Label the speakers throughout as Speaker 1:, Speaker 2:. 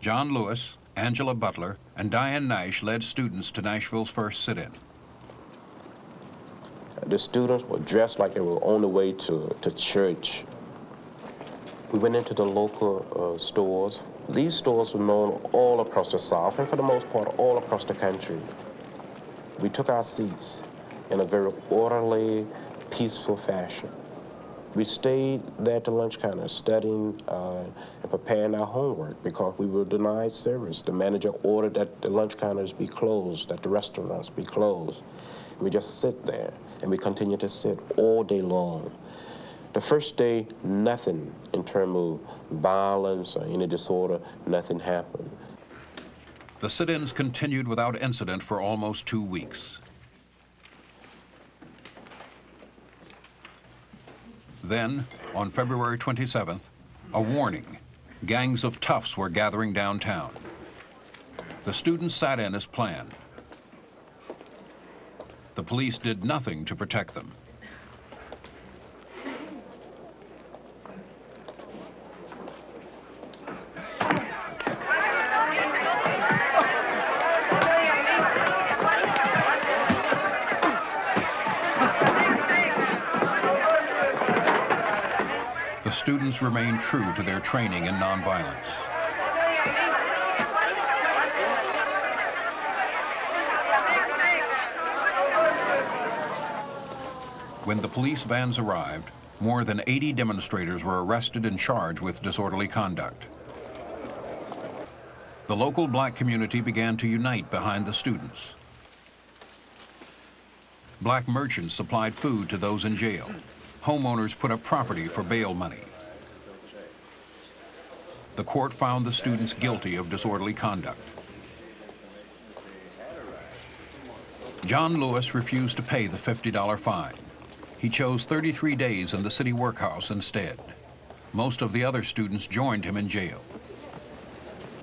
Speaker 1: John Lewis, Angela Butler, and Diane Nash led students to Nashville's first sit-in.
Speaker 2: The students were dressed like they were on the way to church. We went into the local stores. These stores were known all across the South, and for the most part, all across the country. We took our seats in a very orderly, peaceful fashion. We stayed there at the lunch counter studying and preparing our homework because we were denied service. The manager ordered that the lunch counters be closed, that the restaurants be closed. We just sit there, and we continue to sit all day long. The first day, nothing in terms of violence or any disorder, nothing happened.
Speaker 1: The sit-ins continued without incident for almost 2 weeks. Then, on February 27th, a warning. Gangs of toughs were gathering downtown. The students sat in as planned. The police did nothing to protect them. The students remained true to their training in nonviolence. When the police vans arrived, more than 80 demonstrators were arrested and charged with disorderly conduct. The local black community began to unite behind the students. Black merchants supplied food to those in jail. Homeowners put up property for bail money. The court found the students guilty of disorderly conduct. John Lewis refused to pay the $50 fine. He chose 33 days in the city workhouse instead. Most of the other students joined him in jail.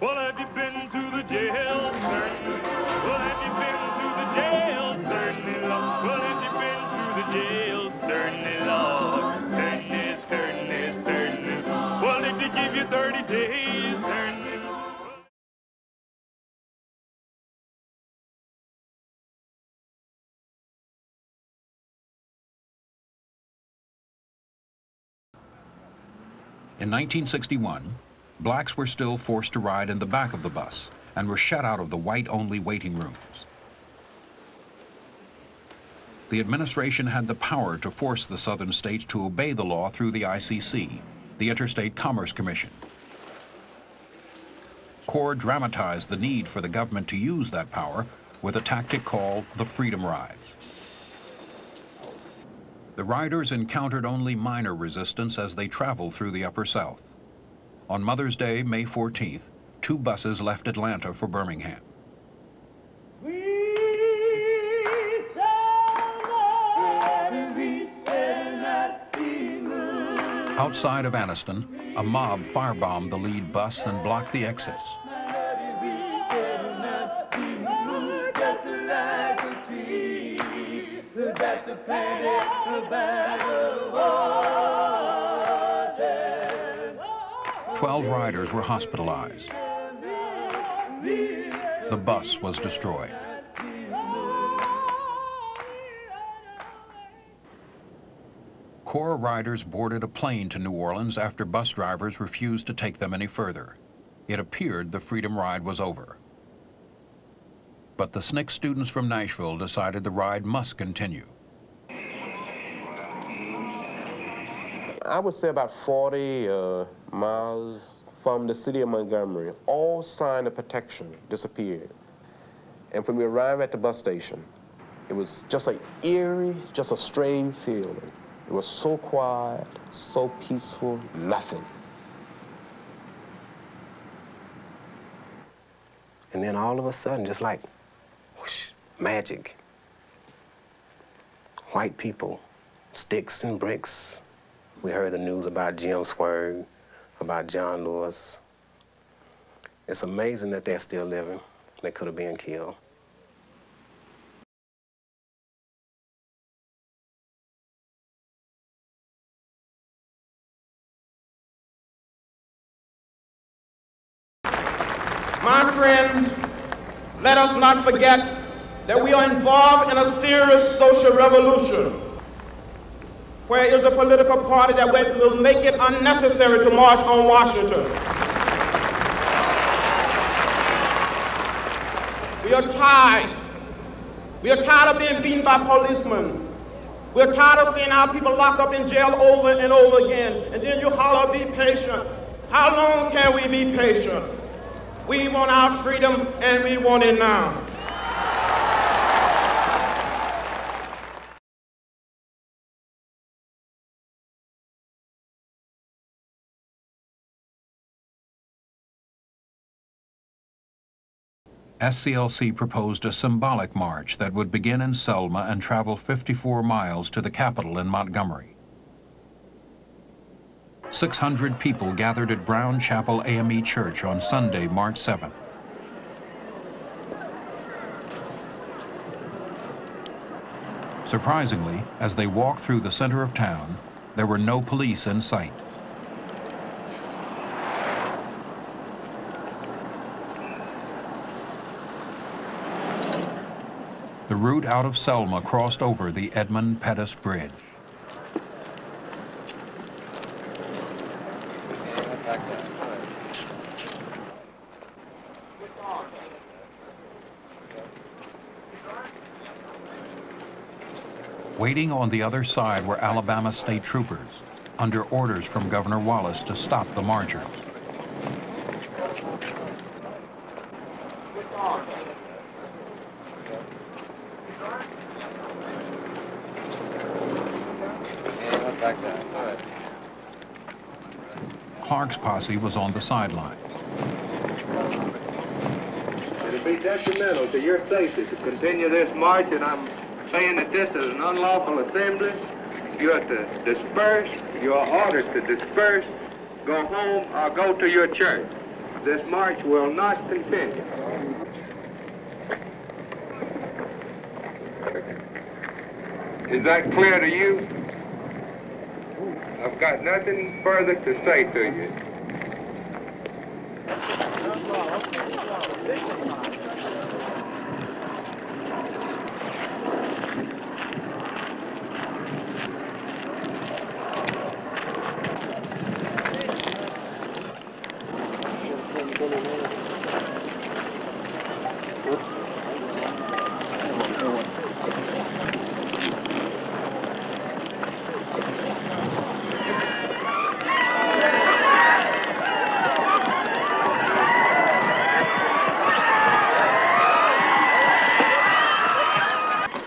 Speaker 3: Well, have you been to the jail, certainly? Well, have you been to the jail, certainly, Lord? Well, have you been to the jail, certainly, Lord? Certainly, certainly, certainly. Well, did they give you 30 days, certainly?
Speaker 1: In 1961, blacks were still forced to ride in the back of the bus and were shut out of the white-only waiting rooms. The administration had the power to force the southern states to obey the law through the ICC, the Interstate Commerce Commission. CORE dramatized the need for the government to use that power with a tactic called the Freedom Rides. The riders encountered only minor resistance as they traveled through the Upper South. On Mother's Day, May 14th, 2 buses left Atlanta for Birmingham. Outside of Anniston, a mob firebombed the lead bus and blocked the exits.
Speaker 4: That's a panic, a bag of water.
Speaker 1: 12 riders were hospitalized. The bus was destroyed. CORE riders boarded a plane to New Orleans after bus drivers refused to take them any further. It appeared the Freedom Ride was over. But the SNCC students from Nashville decided the ride must continue.
Speaker 2: I would say about 40 miles from the city of Montgomery. All sign of protection disappeared. And when we arrived at the bus station, it was just like eerie, just a strange feeling. It was so quiet, so peaceful, nothing.
Speaker 5: And then all of a sudden, just like, whoosh, magic. White people, sticks and bricks. We heard the news about Jim Swerve, about John Lewis. It's amazing that they're still living. They could have been killed.
Speaker 6: My friends, let us not forget that we are involved in a serious social revolution. Where is a political party that will make it unnecessary to march on Washington? We are tired. We are tired of being beaten by policemen. We are tired of seeing our people locked up in jail over and over again. And then you holler, be patient. How long can we be patient? We want our freedom, and we want it now.
Speaker 1: SCLC proposed a symbolic march that would begin in Selma and travel 54 miles to the capital in Montgomery. 600 people gathered at Brown Chapel AME Church on Sunday, March 7th. Surprisingly, as they walked through the center of town, there were no police in sight. The route out of Selma crossed over the Edmund Pettus Bridge. Waiting on the other side were Alabama state troopers, under orders from Governor Wallace to stop the marchers. Clark's posse was on the sidelines.
Speaker 7: It'll be detrimental to your safety to continue this march, and I'm saying that this is an unlawful assembly. You have to disperse. You are ordered to disperse, go home, or go to your church. This march will not continue. Is that clear to you? I've got nothing further to say to you.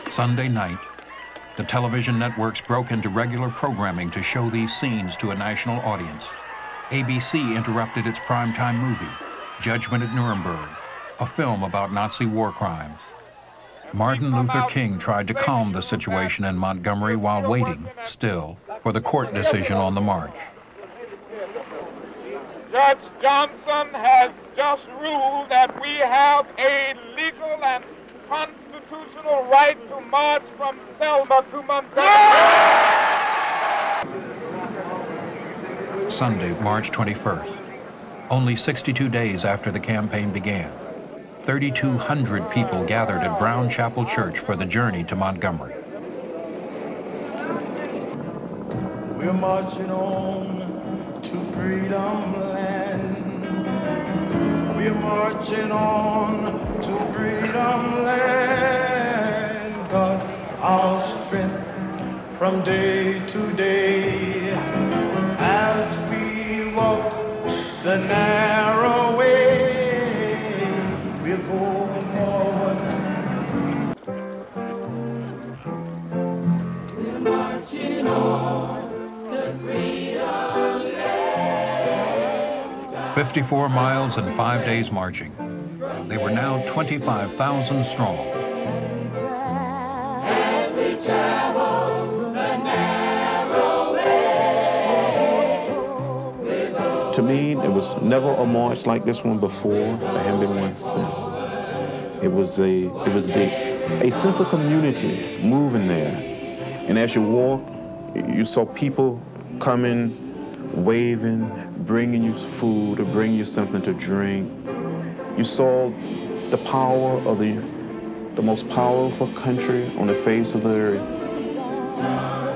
Speaker 1: Sunday night, the television networks broke into regular programming to show these scenes to a national audience. ABC interrupted its primetime movie, Judgment at Nuremberg, a film about Nazi war crimes. Martin Luther King tried to calm the situation in Montgomery while waiting, still, for the court decision on the march.
Speaker 6: Judge Johnson has just ruled that we have a legal and constitutional right to march from Selma to Montgomery.
Speaker 1: Sunday, March 21st. Only 62 days after the campaign began, 3,200 people gathered at Brown Chapel Church for the journey to Montgomery.
Speaker 4: We're marching on to freedom land. We're marching on to freedom land. 'Cause our strength from day to day as we walk the narrow way, we're going forward. We're marching on to freedom land.
Speaker 1: 54 miles and 5 days marching. They were now 25,000 strong.
Speaker 4: As we travel the narrow way,
Speaker 2: To me, there was never a march like this one before. There hadn't been one since. It was a sense of community moving there. And as you walk, you saw people coming, waving, bringing you food or bringing you something to drink.
Speaker 8: You saw the power of the most powerful country on the face of the earth